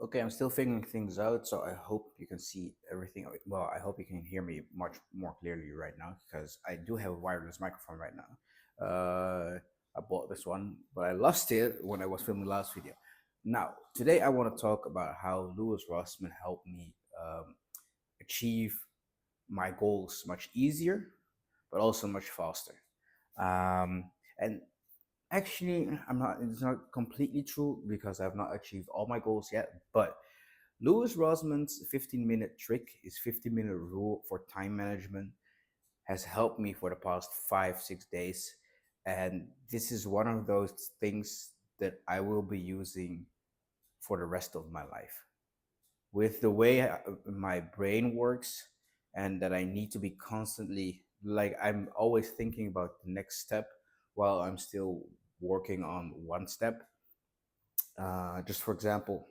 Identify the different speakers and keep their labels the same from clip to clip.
Speaker 1: Okay, I'm still figuring things out, so I hope you can see everything. Well, I hope you can hear me much more clearly right now because I do have a wireless microphone right now. I bought this one, but I lost it when I was filming the last video. Now, today I want to talk about how Louis Rossman helped me achieve my goals much easier, but also much faster. And actually, I'm not. It's not completely true because I've not achieved all my goals yet, but Louis Rossman's 15-minute trick, his 15-minute rule for time management, has helped me for the past 5, 6 days. And this is one of those things that I will be using for the rest of my life. With the way my brain works, and that I need to be constantly, like, I'm always thinking about the next step while I'm still working on one step. Just for example,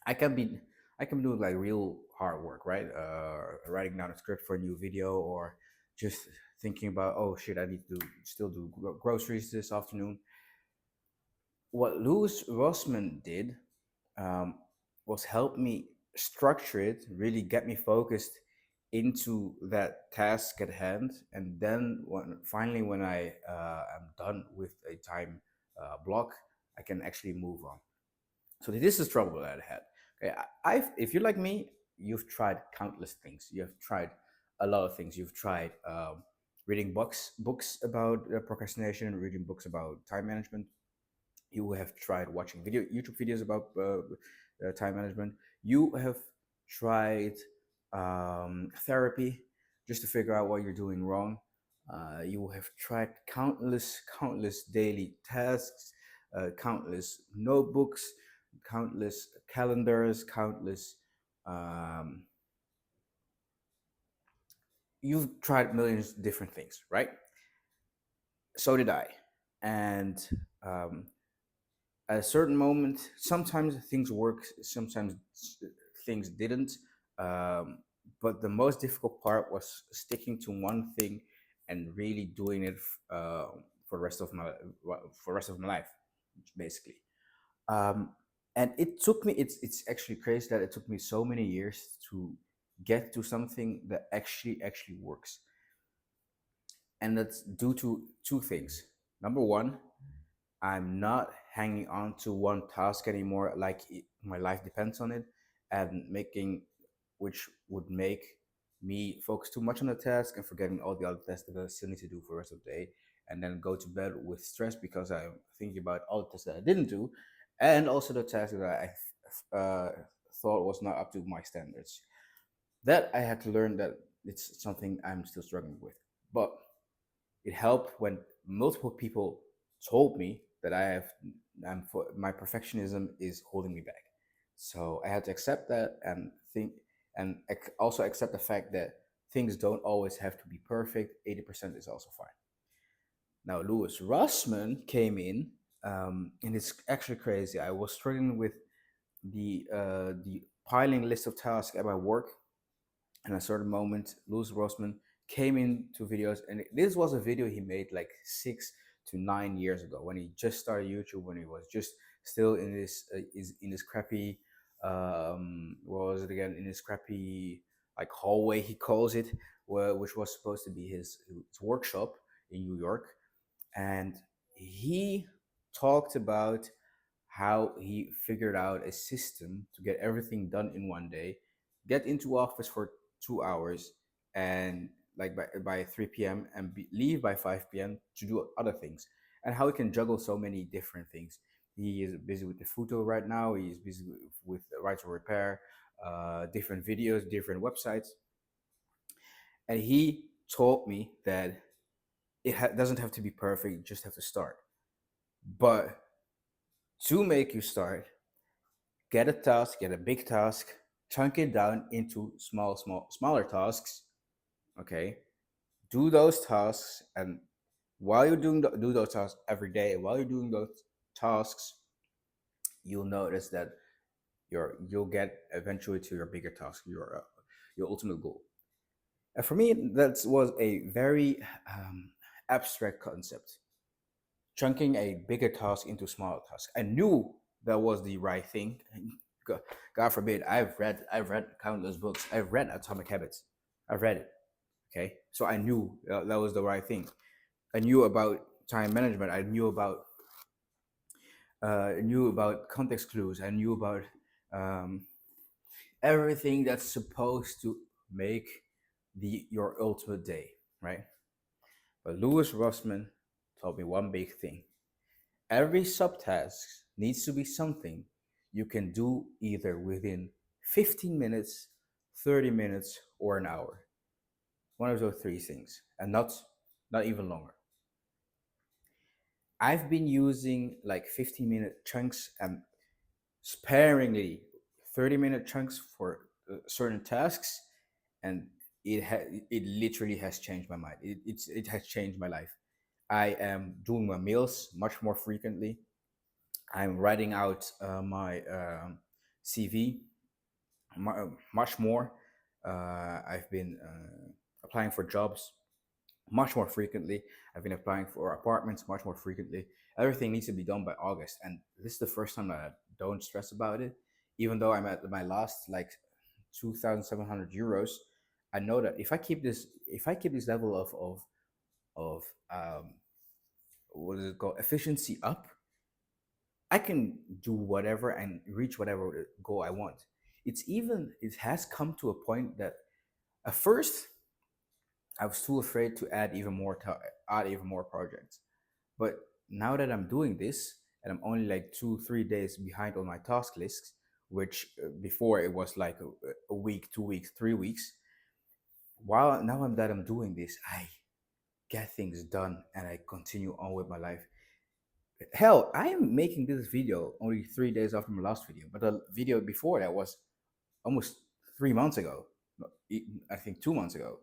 Speaker 1: I can be I can do like real hard work, right? Writing down a script for a new video, or just thinking about, oh shit, I need to still do groceries this afternoon. What Louis Rossman did um, was help me structure it, really get me focused into that task at hand, and then when I am done with a time block, I can actually move on. So this is trouble that I had. Okay, if you're like me, you've tried countless things. You have tried a lot of things. You've tried reading books about procrastination, reading books about time management. You have tried watching YouTube videos about time management. You have tried therapy just to figure out what you're doing wrong. You have tried countless daily tasks, countless notebooks, countless calendars, countless. Um, you've tried millions of different things, right? So did I, and um, at a certain moment, sometimes things work, sometimes things didn't. Um, but the most difficult part was sticking to one thing and really doing it for the rest of my life, basically. Um, and it took me. It's actually crazy that it took me so many years to get to something that actually works, and that's due to two things. Number one, I'm not hanging on to one task anymore, like my life depends on it, and making which would make me focus too much on the task and forgetting all the other tasks that I still need to do for the rest of the day, and then go to bed with stress because I'm thinking about all the tasks that I didn't do, and also the tasks that I thought was not up to my standards. That I had to learn that it's something I'm still struggling with, but it helped when multiple people told me that my perfectionism is holding me back. So I had to accept that and also accept the fact that things don't always have to be perfect. 80% is also fine. Now Louis Rossman came in, and it's actually crazy. I was struggling with the piling list of tasks at my work, and at a certain moment, Louis Rossman came into videos, and this was a video he made like 6 to 9 years ago when he just started YouTube, when he was just still in this crappy what was it again, in this crappy like hallway he calls it, which was supposed to be his workshop in New York, and he talked about how he figured out a system to get everything done in one day, get into office for 2 hours, and like by 3 p.m. and leave by 5 p.m. to do other things, and how he can juggle so many different things. He is busy with the photo right now. He is busy with right to repair, different videos, different websites, and he told me that doesn't have to be perfect. You just have to start. But to make you start, get a big task, chunk it down into smaller tasks. Okay, do those tasks, and while you're do those tasks every day, while you're doing those tasks, you'll notice that you'll get eventually to your bigger task, your ultimate goal. And for me, that was a very abstract concept. Chunking a bigger task into smaller tasks. I knew that was the right thing God forbid, I've read countless books. I've read Atomic Habits. I've read it. Okay, so I knew that was the right thing. I knew about time management. I knew about context clues. I knew about um, everything that's supposed to make the your ultimate day, right? But Louis Rossman told me one big thing. Every subtask needs to be something you can do either within 15 minutes, 30 minutes, or an hour. One of those three things, and not even longer. I've been using like 15-minute chunks and sparingly 30-minute chunks for certain tasks, and it literally has changed my mind. It has changed my life. I am doing my meals much more frequently. I'm writing out my CV much more. I've been applying for jobs much more frequently. I've been applying for apartments much more frequently. Everything needs to be done by August, and this is the first time that I don't stress about it. Even though I'm at my last like 2,700 euros, I know that if I keep this level of what is it called, efficiency up, I can do whatever and reach whatever goal I want. It has come to a point that at first I was too afraid to add even more projects. But now that I'm doing this and I'm only like 2 3 days behind on my task lists, which before it was like a week, 2 weeks, 3 weeks. While now that I'm doing this, I get things done and I continue on with my life. Hell, I am making this video only 3 days after my last video, but the video before that was almost 3 months ago. No, I think 2 months ago.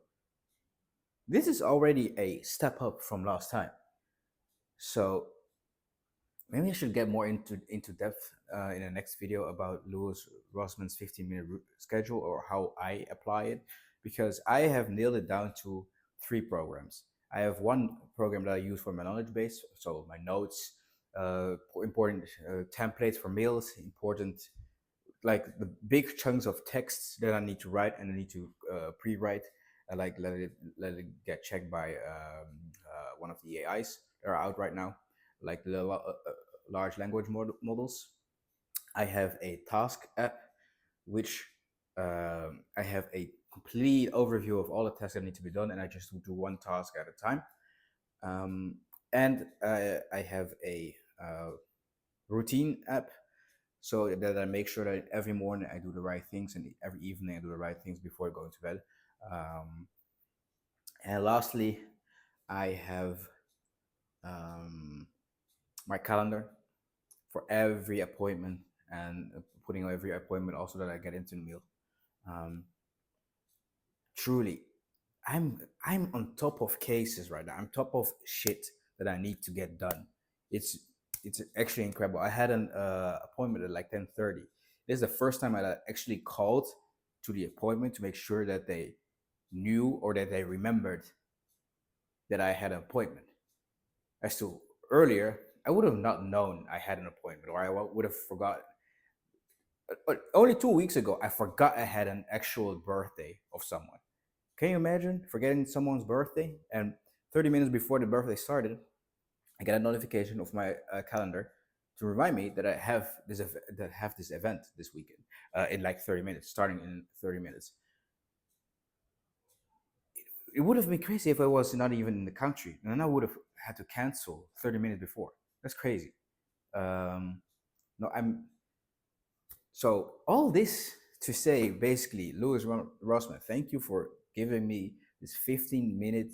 Speaker 1: This is already a step up from last time. So maybe I should get more into depth in the next video about Louis Rossman's 15-minute schedule or how I apply it, because I have nailed it down to 3 programs. I have one program that I use for my knowledge base, so my notes, important templates for mails, important like the big chunks of texts that I need to write and I need to pre-write. I like let it get checked by one of the AIs that are out right now, like the large language models. I have a task app, which I have a complete overview of all the tasks that need to be done, and I just do one task at a time. Um, and I have a routine app, so that I make sure that every morning I do the right things and every evening I do the right things before going to bed. Um, and lastly, I have um, my calendar for every appointment and putting every appointment also that I get into the meal. Um, Truly, I'm on top of cases right now. I'm top of shit that I need to get done. It's it's actually incredible. I had an appointment at like 10:30. This is the first time I actually called to the appointment to make sure that they knew or that they remembered that I had an appointment. As to earlier, I would have not known I had an appointment, or I would have forgotten. But only 2 weeks ago, I forgot I had an actual birthday of someone. Can you imagine forgetting someone's birthday? And 30 minutes before the birthday started, I get a notification of my calendar to remind me that I have this event this weekend in like 30 minutes, starting in 30 minutes. It would have been crazy if I was not even in the country, and then I would have had to cancel 30 minutes before. That's crazy. Um, no, I'm so all this to say basically, Louis Rossman, thank you for giving me this 15-minute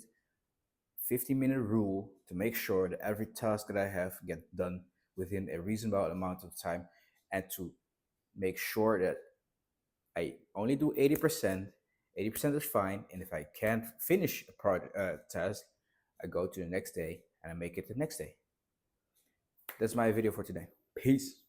Speaker 1: rule to make sure that every task that I have get done within a reasonable amount of time, and to make sure that I only do 80%. 80% is fine, and if I can't finish a project task, I go to the next day and I make it the next day. That's my video for today. Peace.